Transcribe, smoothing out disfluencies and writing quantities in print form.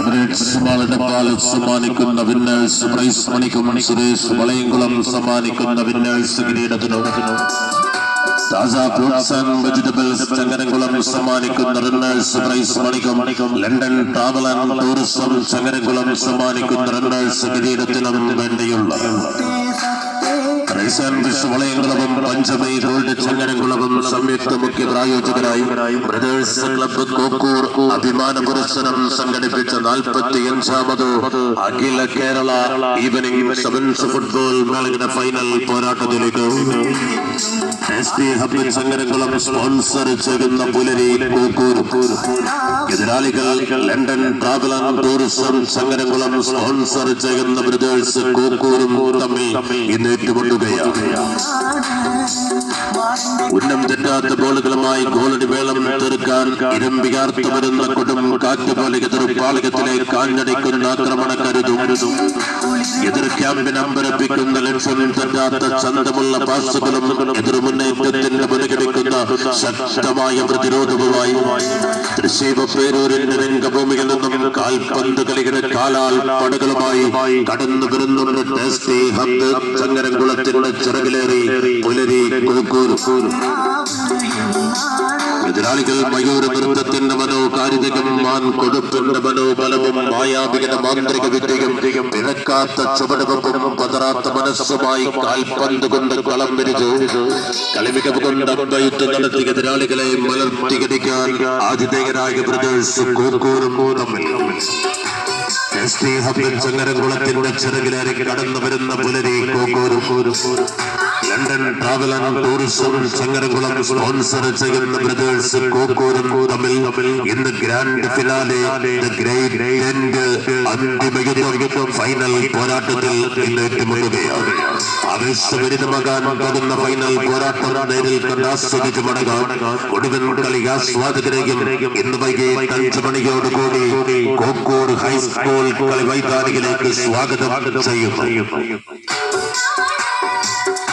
Everett മാളിനേക്കാൾ സമ്മാനിക്കുന്ന winners price മണിക്കും സുരേഷ് വളയംകുളം സമ്മാനിക്കുന്ന വിന്നേഴ്സ് കിരീടത്തിനും Taja fruits and vegetables Changaramkulam സമ്മാനിക്കുന്ന റണ്ണേഴ്സ് പ്രൈസ് മണിക്കും London travel and tourism Changaramkulam സമ്മാനിക്കുന്ന റണ്ണേഴ്സ് കിരീടത്തിനും വേണ്ടിയുള്ള വളയംകുളവും പഞ്ചമി ഗോൾഡ് ചങ്ങരംകുളവും സംയുക്ത മുഖ്യ പ്രായോജകരായി ബ്രദേഴ്സ് ക്ലബ്ബ് കോക്കൂർ അഭിമാന പുരസ്സരം സംഘടിപ്പിച്ച 45ാമത് അഖില കേരള ഈവനിംഗ് സെവൻസ് ഫുട്ബോൾ മേളയുടെ ഫൈനൽ പോരാട്ടത്തിലേക്ക് ചങ്ങരംകുളം സ്പോൺസർ ചെയ്യുന്ന പുലരി കോക്കൂർ എതിരാളികൾ London travel and tourism Changaramkulam sponsor ചെയ്യുന്ന ബ്രദേഴ്സ് കോക്കൂരും തമ്മിൽ ഇന്ന് ഏറ്റുമുട്ടുകയാണ്. ഉന്നം തെറ്റാത്ത ബോളുകളുമായി ഗോളടി വേളം തീർക്കാൻ ഇരമ്പിയാർത്തു വരുന്ന കൊടും കാറ്റ് പോലെ എതിർപ്പാളകത്തിലേക്ക് കാഞ്ഞടിക്കുന്ന ആക്രമണ കരുതും എതിർ ക്യാമ്പിന് അമ്പരപ്പിക്കുന്ന ലക്ഷ്യം തെറ്റാത്ത ചന്തമുള്ള പാസുകളും എതിർമുന്നേറ്റത്തിന്റെ മുനകടിക്കുന്ന ശക്തമായ പ്രതിരോധവുമായി തൃശ്ശീവ പേരൂരിന്റെ രംഗഭൂമിയിൽ നിന്നും കാൽപന്ത് കളിയുടെ കാലാൽ പടകളുമായി കടന്നു വരുന്നുണ്ട് ടേസ്റ്റി ഹബ്ബ് ചങ്ങരംകുളത്തിന്റെ ചിറകിലേറി പുലരി കോക്കൂർ. എതിരാളികൾ മയൂര നൃത്തത്തിന്റെ മനോകാരിതയും മാൻ കൊടുപ്പിന്റെ മനോബലവും മായാവികന്റെ മാന്ത്രിക വിദ്യയും പിഴക്കാത്ത ചുവടുവെപ്പും പതറാത്ത മനസ്സുമായി കാൽപന്ത് കൊണ്ട് കളം വിരിച്ചു കളിമികവ് കൊണ്ട് അമ്പയുദ്ധം നടത്തി എതിരാളികളെ മലർത്തികരിക്കാൻ ആതിഥേയരായ ബ്രദേഴ്സ് കോക്കൂരും തമ്മിൽ ചങ്ങരംകുളത്തിന്റെ ചിറകിലേറി കടന്നു വരുന്ന പുലരി കോക്കൂരും London travel and tourism Changaramkulam sponsor ചെയ്യുന്ന ബ്രദേഴ്സ് കോക്കൂരും തമ്മിൽ ഇന്ന് ഗ്രാൻഡ് ഫിനാലെ അന്തിമയുദ്ധം ഫൈനൽ പോരാട്ടത്തിൽ ഇന്ന് ഏറ്റുമുട്ടുകയാണ്. ആവേശഭരിതമാകാൻ പോകുന്ന ഫൈനൽ പോരാട്ടം നേരിൽ കണ്ടാസ്വദിച്ച് മടങ്ങാൻ ഒടുവിൽ കളി ആസ്വാദകരെയും ഇന്ന് വൈകിട്ട് 5 മണിയോടുകൂടി കോക്കൂർ ഹൈസ്കൂൾ കളി മൈതാനിയിലേക്ക് സ്വാഗതം ചെയ്യുന്നു.